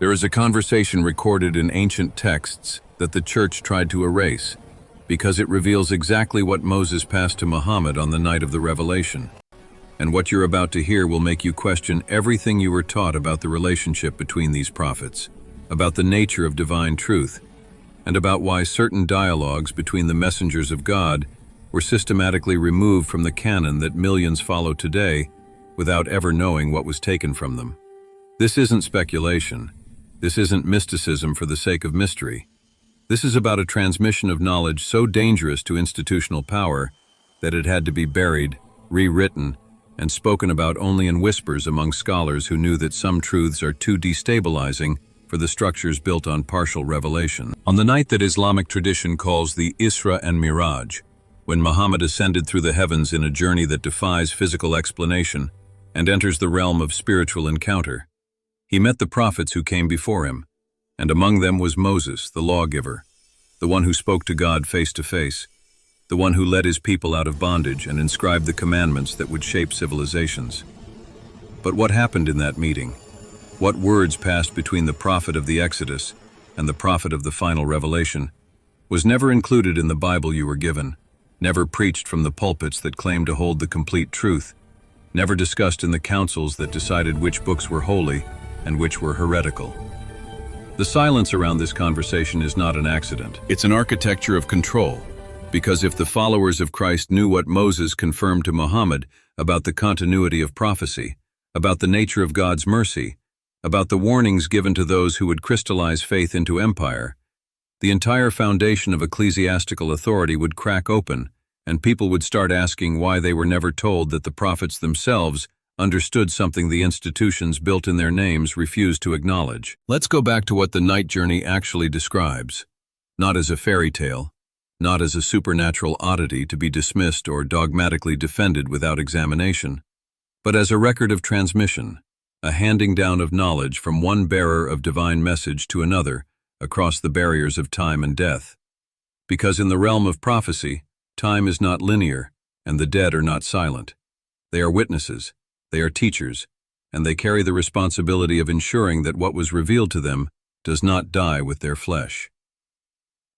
There is a conversation recorded in ancient texts that the church tried to erase because it reveals exactly what Moses passed to Muhammad on the night of the revelation. And what you're about to hear will make you question everything you were taught about the relationship between these prophets, about the nature of divine truth, and about why certain dialogues between the messengers of God were systematically removed from the canon that millions follow today without ever knowing what was taken from them. This isn't speculation. This isn't mysticism for the sake of mystery. This is about a transmission of knowledge so dangerous to institutional power that it had to be buried, rewritten, and spoken about only in whispers among scholars who knew that some truths are too destabilizing for the structures built on partial revelation. On the night that Islamic tradition calls the Isra and Miraj, when Muhammad ascended through the heavens in a journey that defies physical explanation and enters the realm of spiritual encounter, he met the prophets who came before him, and among them was Moses, the lawgiver, the one who spoke to God face to face, the one who led his people out of bondage and inscribed the commandments that would shape civilizations. But what happened in that meeting? What words passed between the prophet of the Exodus and the prophet of the final revelation was never included in the Bible you were given, never preached from the pulpits that claimed to hold the complete truth, never discussed in the councils that decided which books were holy and which were heretical. The silence around this conversation is not an accident. It's an architecture of control, because if the followers of Christ knew what Moses confirmed to Muhammad about the continuity of prophecy, about the nature of God's mercy, about the warnings given to those who would crystallize faith into empire, the entire foundation of ecclesiastical authority would crack open, and people would start asking why they were never told that the prophets themselves understood something the institutions built in their names refused to acknowledge. Let's go back to what the night journey actually describes, not as a fairy tale, not as a supernatural oddity to be dismissed or dogmatically defended without examination, but as a record of transmission, a handing down of knowledge from one bearer of divine message to another across the barriers of time and death. Because in the realm of prophecy, time is not linear, and the dead are not silent. They are witnesses, they are teachers, and they carry the responsibility of ensuring that what was revealed to them does not die with their flesh.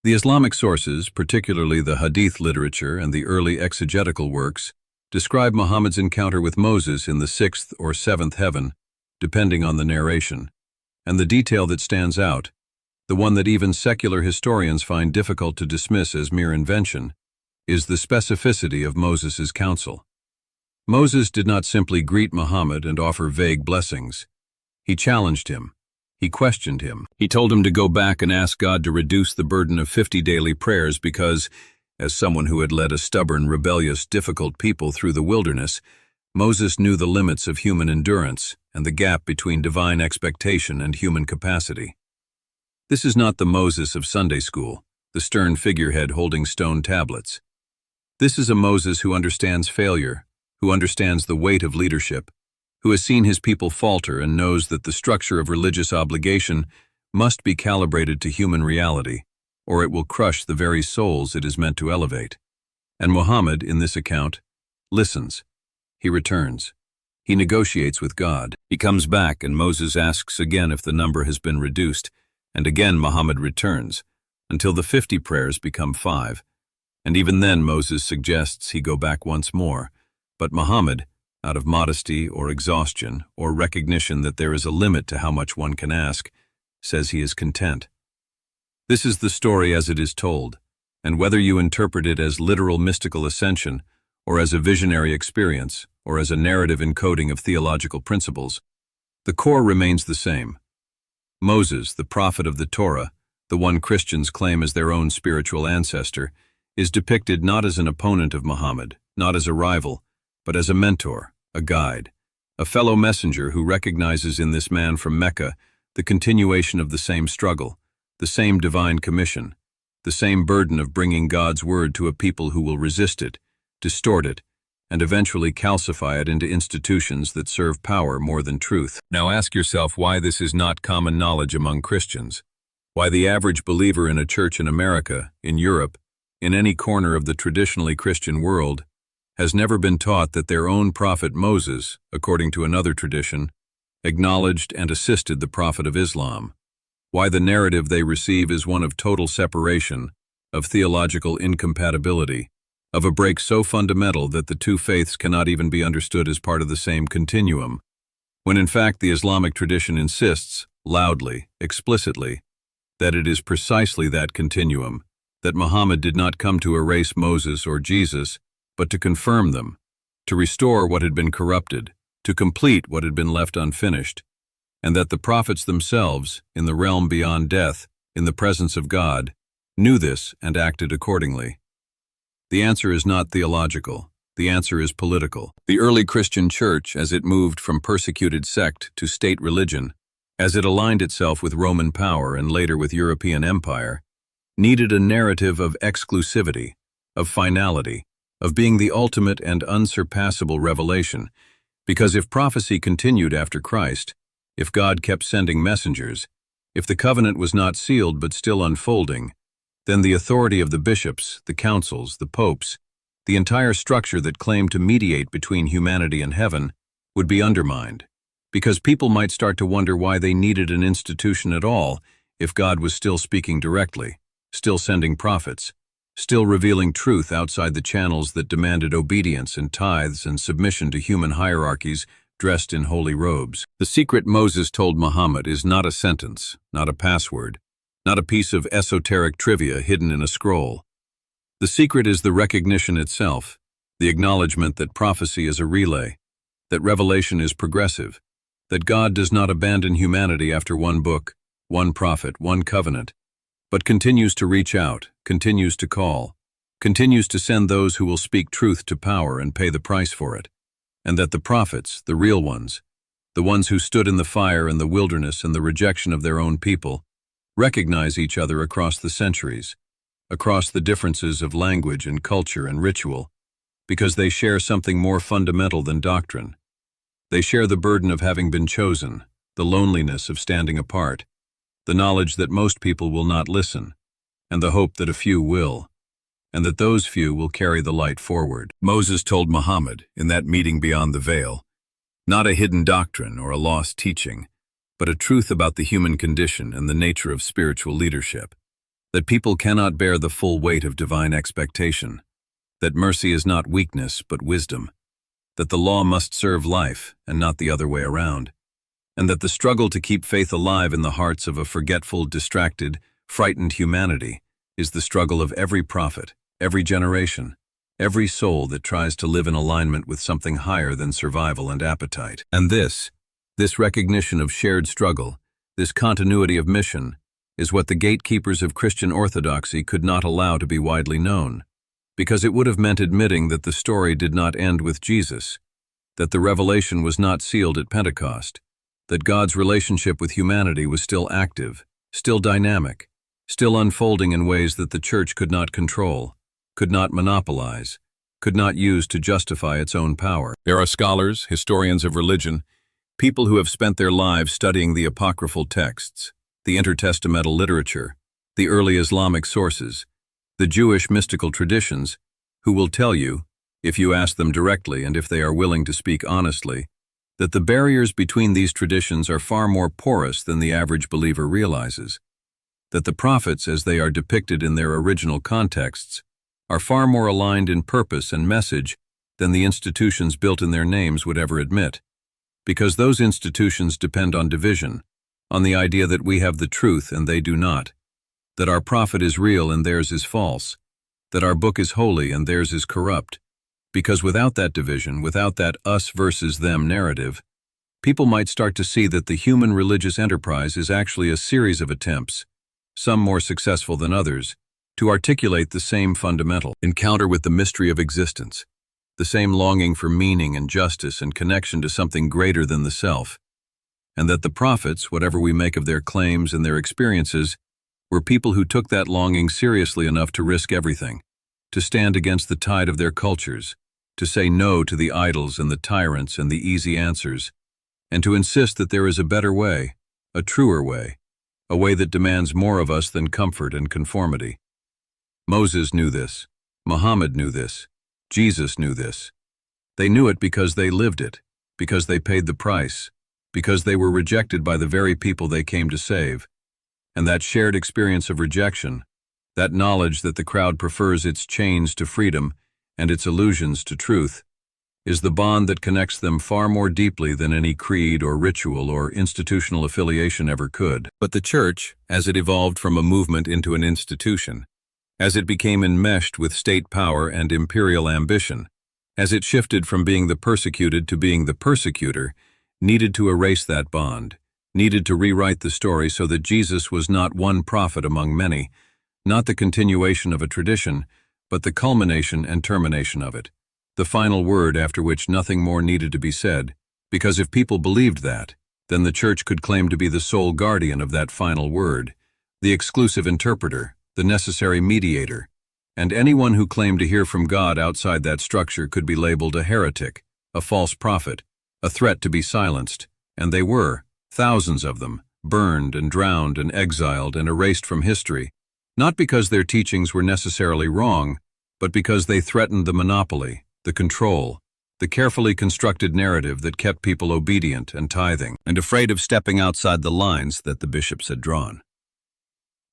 The Islamic sources, particularly the Hadith literature and the early exegetical works, describe Muhammad's encounter with Moses in the 6th or 7th heaven, depending on the narration. And the detail that stands out, the one that even secular historians find difficult to dismiss as mere invention, is the specificity of Moses's counsel. Moses did not simply greet Muhammad and offer vague blessings. He challenged him. He questioned him. He told him to go back and ask God to reduce the burden of 50 daily prayers because, as someone who had led a stubborn, rebellious, difficult people through the wilderness, Moses knew the limits of human endurance and the gap between divine expectation and human capacity. This is not the Moses of Sunday school, the stern figurehead holding stone tablets. This is a Moses who understands failure, who understands the weight of leadership, who has seen his people falter and knows that the structure of religious obligation must be calibrated to human reality, or it will crush the very souls it is meant to elevate. And Muhammad, in this account, listens. He returns. He negotiates with God. He comes back, and Moses asks again if the number has been reduced, and again Muhammad returns, until the 50 prayers become 5. And even then Moses suggests he go back once more. But Muhammad, out of modesty or exhaustion or recognition that there is a limit to how much one can ask, says he is content. This is the story as it is told, and whether you interpret it as literal mystical ascension, or as a visionary experience, or as a narrative encoding of theological principles, the core remains the same. Moses, the prophet of the Torah, the one Christians claim as their own spiritual ancestor, is depicted not as an opponent of Muhammad, not as a rival, but as a mentor, a guide, a fellow messenger who recognizes in this man from Mecca the continuation of the same struggle, the same divine commission, the same burden of bringing God's word to a people who will resist it, distort it, and eventually calcify it into institutions that serve power more than truth. Now ask yourself why this is not common knowledge among Christians, why the average believer in a church in America, in Europe, in any corner of the traditionally Christian world, has never been taught that their own prophet Moses, according to another tradition, acknowledged and assisted the Prophet of Islam, why the narrative they receive is one of total separation, of theological incompatibility, of a break so fundamental that the two faiths cannot even be understood as part of the same continuum, when in fact the Islamic tradition insists, loudly, explicitly, that it is precisely that continuum, that Muhammad did not come to erase Moses or Jesus, but to confirm them, to restore what had been corrupted, to complete what had been left unfinished, and that the prophets themselves, in the realm beyond death, in the presence of God, knew this and acted accordingly. The answer is not theological. The answer is political. The early Christian church, as it moved from persecuted sect to state religion, as it aligned itself with Roman power and later with European empire, needed a narrative of exclusivity, of finality, of being the ultimate and unsurpassable revelation, because if prophecy continued after Christ, if God kept sending messengers, if the covenant was not sealed but still unfolding, then the authority of the bishops, the councils, the popes, the entire structure that claimed to mediate between humanity and heaven, would be undermined, because people might start to wonder why they needed an institution at all if God was still speaking directly, still sending prophets, still revealing truth outside the channels that demanded obedience and tithes and submission to human hierarchies dressed in holy robes. The secret Moses told Muhammad is not a sentence, not a password, not a piece of esoteric trivia hidden in a scroll. The secret is the recognition itself, the acknowledgement that prophecy is a relay, that revelation is progressive, that God does not abandon humanity after one book, one prophet, one covenant, but continues to reach out, continues to call, continues to send those who will speak truth to power and pay the price for it, and that the prophets, the real ones, the ones who stood in the fire and the wilderness and the rejection of their own people, recognize each other across the centuries, across the differences of language and culture and ritual, because they share something more fundamental than doctrine. They share the burden of having been chosen, the loneliness of standing apart, the knowledge that most people will not listen, and the hope that a few will, and that those few will carry the light forward. Moses told Muhammad, in that meeting beyond the veil, not a hidden doctrine or a lost teaching, but a truth about the human condition and the nature of spiritual leadership, that people cannot bear the full weight of divine expectation, that mercy is not weakness but wisdom, that the law must serve life and not the other way around, and that the struggle to keep faith alive in the hearts of a forgetful, distracted, frightened humanity is the struggle of every prophet, every generation, every soul that tries to live in alignment with something higher than survival and appetite. And this recognition of shared struggle, this continuity of mission, is what the gatekeepers of Christian orthodoxy could not allow to be widely known, because it would have meant admitting that the story did not end with Jesus, that the revelation was not sealed at Pentecost, that God's relationship with humanity was still active, still dynamic, still unfolding in ways that the Church could not control, could not monopolize, could not use to justify its own power. There are scholars, historians of religion, people who have spent their lives studying the apocryphal texts, the intertestamental literature, the early Islamic sources, the Jewish mystical traditions, who will tell you, if you ask them directly and if they are willing to speak honestly, that the barriers between these traditions are far more porous than the average believer realizes, that the prophets, as they are depicted in their original contexts, are far more aligned in purpose and message than the institutions built in their names would ever admit, because those institutions depend on division, on the idea that we have the truth and they do not, that our prophet is real and theirs is false, that our book is holy and theirs is corrupt, because without that division, without that us versus them narrative, people might start to see that the human religious enterprise is actually a series of attempts, some more successful than others, to articulate the same fundamental encounter with the mystery of existence, the same longing for meaning and justice and connection to something greater than the self, and that the prophets, whatever we make of their claims and their experiences, were people who took that longing seriously enough to risk everything, to stand against the tide of their cultures, to say no to the idols and the tyrants and the easy answers, and to insist that there is a better way, a truer way, a way that demands more of us than comfort and conformity. Moses knew this. Muhammad knew this. Jesus knew this. They knew it because they lived it, because they paid the price, because they were rejected by the very people they came to save. And that shared experience of rejection, that knowledge that the crowd prefers its chains to freedom and its illusions to truth, is the bond that connects them far more deeply than any creed or ritual or institutional affiliation ever could. But the church, as it evolved from a movement into an institution, as it became enmeshed with state power and imperial ambition, as it shifted from being the persecuted to being the persecutor, needed to erase that bond, needed to rewrite the story so that Jesus was not one prophet among many, not the continuation of a tradition, but the culmination and termination of it, the final word after which nothing more needed to be said, because if people believed that, then the church could claim to be the sole guardian of that final word, the exclusive interpreter, the necessary mediator, and anyone who claimed to hear from God outside that structure could be labeled a heretic, a false prophet, a threat to be silenced, and they were, thousands of them, burned and drowned and exiled and erased from history, not because their teachings were necessarily wrong, but because they threatened the monopoly, the control, the carefully constructed narrative that kept people obedient and tithing, and afraid of stepping outside the lines that the bishops had drawn.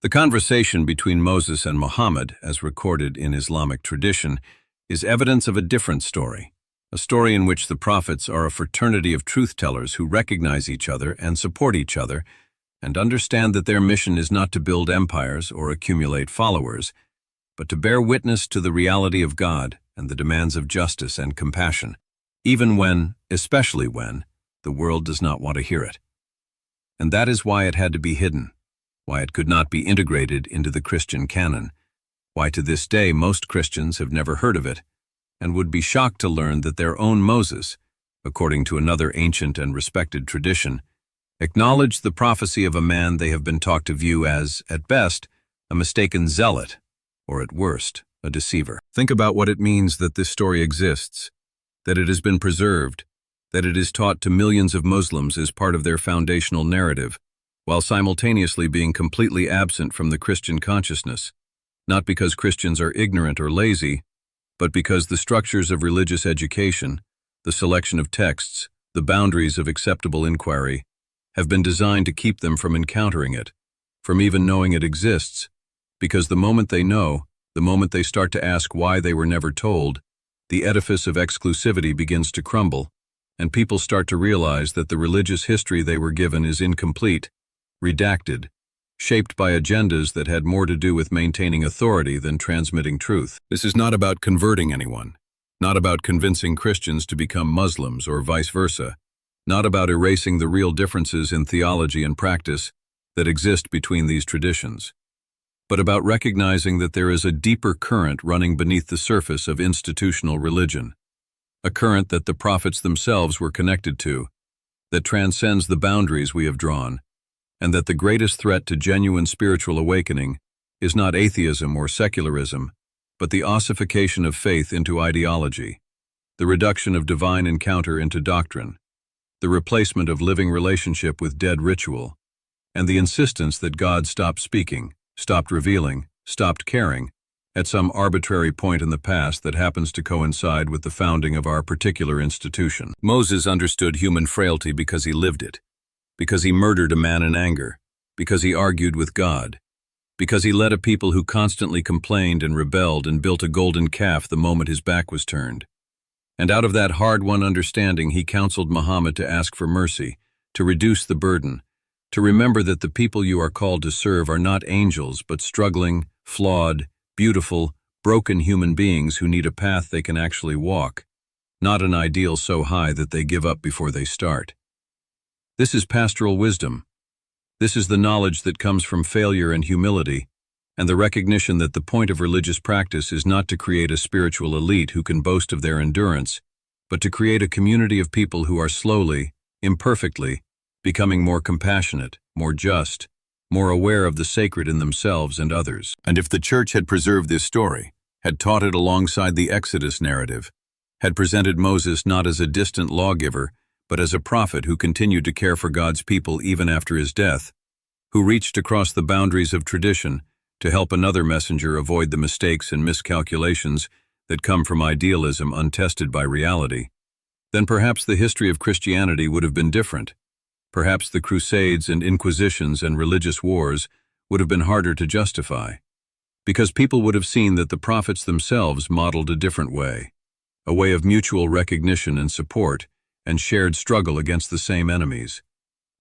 The conversation between Moses and Muhammad, as recorded in Islamic tradition, is evidence of a different story, a story in which the prophets are a fraternity of truth-tellers who recognize each other and support each other, and understand that their mission is not to build empires or accumulate followers, but to bear witness to the reality of God and the demands of justice and compassion, even when, especially when, the world does not want to hear it. And that is why it had to be hidden, why it could not be integrated into the Christian canon, why to this day most Christians have never heard of it, and would be shocked to learn that their own Moses, according to another ancient and respected tradition, acknowledged the prophecy of a man they have been taught to view as, at best, a mistaken zealot, or at worst, a deceiver. Think about what it means that this story exists, that it has been preserved, that it is taught to millions of Muslims as part of their foundational narrative, while simultaneously being completely absent from the Christian consciousness, not because Christians are ignorant or lazy, but because the structures of religious education, the selection of texts, the boundaries of acceptable inquiry, have been designed to keep them from encountering it, from even knowing it exists, because the moment they know, the moment they start to ask why they were never told, the edifice of exclusivity begins to crumble, and people start to realize that the religious history they were given is incomplete, redacted, shaped by agendas that had more to do with maintaining authority than transmitting truth. This is not about converting anyone, not about convincing Christians to become Muslims or vice versa, not about erasing the real differences in theology and practice that exist between these traditions, but about recognizing that there is a deeper current running beneath the surface of institutional religion, a current that the prophets themselves were connected to, that transcends the boundaries we have drawn, and that the greatest threat to genuine spiritual awakening is not atheism or secularism, but the ossification of faith into ideology, the reduction of divine encounter into doctrine, the replacement of living relationship with dead ritual, and the insistence that God stopped speaking, stopped revealing, stopped caring, at some arbitrary point in the past that happens to coincide with the founding of our particular institution. Moses understood human frailty because he lived it, because he murdered a man in anger, because he argued with God, because he led a people who constantly complained and rebelled and built a golden calf the moment his back was turned. And out of that hard-won understanding, he counseled Muhammad to ask for mercy, to reduce the burden, to remember that the people you are called to serve are not angels, but struggling, flawed, beautiful, broken human beings who need a path they can actually walk, not an ideal so high that they give up before they start. This is pastoral wisdom. This is the knowledge that comes from failure and humility, and the recognition that the point of religious practice is not to create a spiritual elite who can boast of their endurance, but to create a community of people who are slowly, imperfectly, becoming more compassionate, more just, more aware of the sacred in themselves and others. And if the church had preserved this story, had taught it alongside the Exodus narrative, had presented Moses not as a distant lawgiver, but as a prophet who continued to care for God's people even after his death, who reached across the boundaries of tradition to help another messenger avoid the mistakes and miscalculations that come from idealism untested by reality, then perhaps the history of Christianity would have been different. Perhaps the Crusades and Inquisitions and religious wars would have been harder to justify, because people would have seen that the prophets themselves modeled a different way, a way of mutual recognition and support and shared struggle against the same enemies: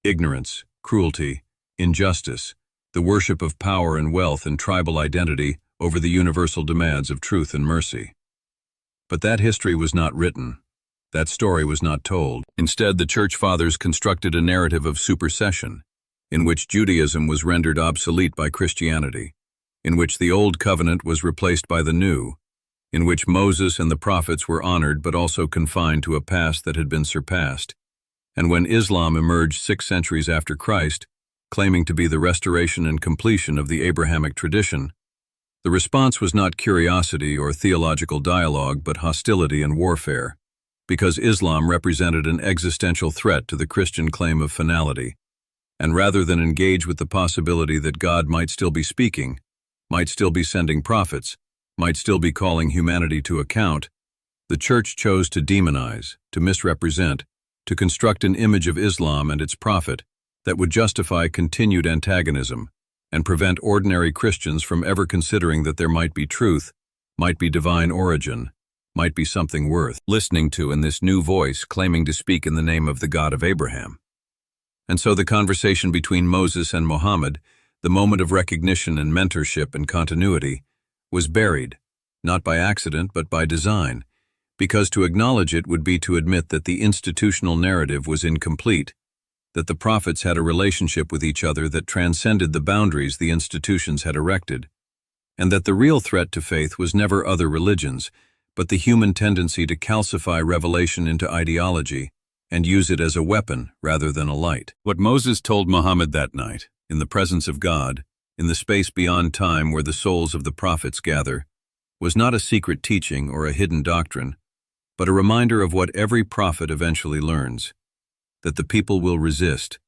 ignorance, cruelty, injustice, the worship of power and wealth and tribal identity over the universal demands of truth and mercy. But that history was not written. That story was not told. Instead, the Church Fathers constructed a narrative of supersession, in which Judaism was rendered obsolete by Christianity, in which the Old Covenant was replaced by the New, in which Moses and the prophets were honored but also confined to a past that had been surpassed, and when Islam emerged 6 centuries after Christ, claiming to be the restoration and completion of the Abrahamic tradition, the response was not curiosity or theological dialogue but hostility and warfare, because Islam represented an existential threat to the Christian claim of finality, and rather than engage with the possibility that God might still be speaking, might still be sending prophets, might still be calling humanity to account, the Church chose to demonize, to misrepresent, to construct an image of Islam and its prophet that would justify continued antagonism and prevent ordinary Christians from ever considering that there might be truth, might be divine origin, might be something worth listening to in this new voice claiming to speak in the name of the God of Abraham. And so the conversation between Moses and Muhammad, the moment of recognition and mentorship and continuity, was buried, not by accident but by design, because to acknowledge it would be to admit that the institutional narrative was incomplete, that the prophets had a relationship with each other that transcended the boundaries the institutions had erected, and that the real threat to faith was never other religions, but the human tendency to calcify revelation into ideology and use it as a weapon rather than a light. What Moses told Muhammad that night, in the presence of God, in the space beyond time where the souls of the prophets gather, was not a secret teaching or a hidden doctrine, but a reminder of what every prophet eventually learns: that the people will resist,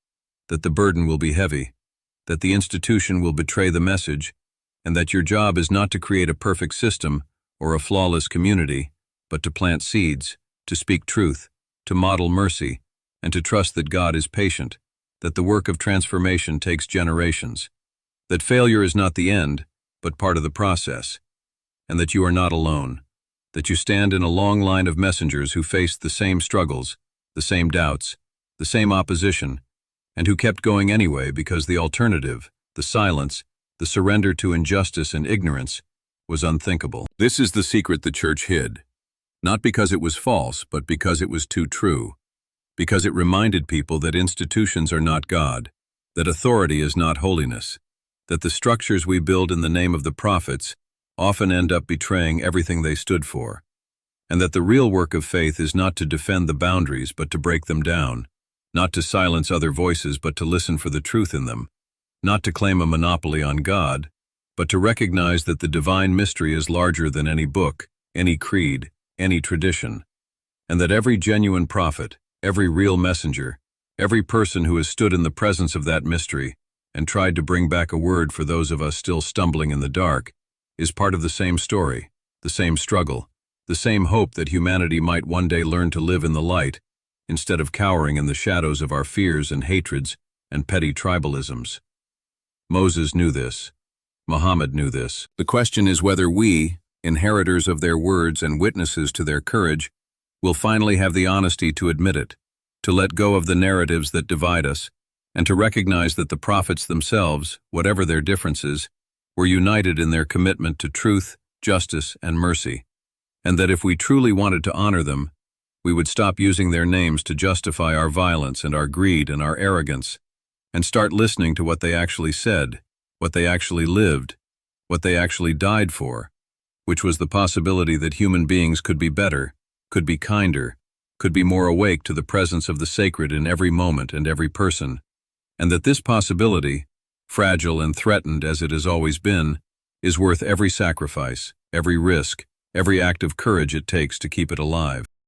that the burden will be heavy, that the institution will betray the message, and that your job is not to create a perfect system or a flawless community, but to plant seeds, to speak truth, to model mercy, and to trust that God is patient, that the work of transformation takes generations, that failure is not the end, but part of the process, and that you are not alone, that you stand in a long line of messengers who faced the same struggles, the same doubts, the same opposition, and who kept going anyway because the alternative, the silence, the surrender to injustice and ignorance, was unthinkable. This is the secret the Church hid, not because it was false, but because it was too true, because it reminded people that institutions are not God, that authority is not holiness, that the structures we build in the name of the prophets often end up betraying everything they stood for, and that the real work of faith is not to defend the boundaries but to break them down, not to silence other voices but to listen for the truth in them, not to claim a monopoly on God, but to recognize that the divine mystery is larger than any book, any creed, any tradition, and that every genuine prophet, every real messenger, every person who has stood in the presence of that mystery and tried to bring back a word for those of us still stumbling in the dark, is part of the same story, the same struggle, the same hope that humanity might one day learn to live in the light, instead of cowering in the shadows of our fears and hatreds and petty tribalisms. Moses knew this. Muhammad knew this. The question is whether we, inheritors of their words and witnesses to their courage, will finally have the honesty to admit it, to let go of the narratives that divide us, and to recognize that the prophets themselves, whatever their differences, were united in their commitment to truth, justice, and mercy, and that if we truly wanted to honor them, we would stop using their names to justify our violence and our greed and our arrogance, and start listening to what they actually said, what they actually lived, what they actually died for, which was the possibility that human beings could be better, could be kinder, could be more awake to the presence of the sacred in every moment and every person, and that this possibility, fragile and threatened as it has always been, is worth every sacrifice, every risk, every act of courage it takes to keep it alive.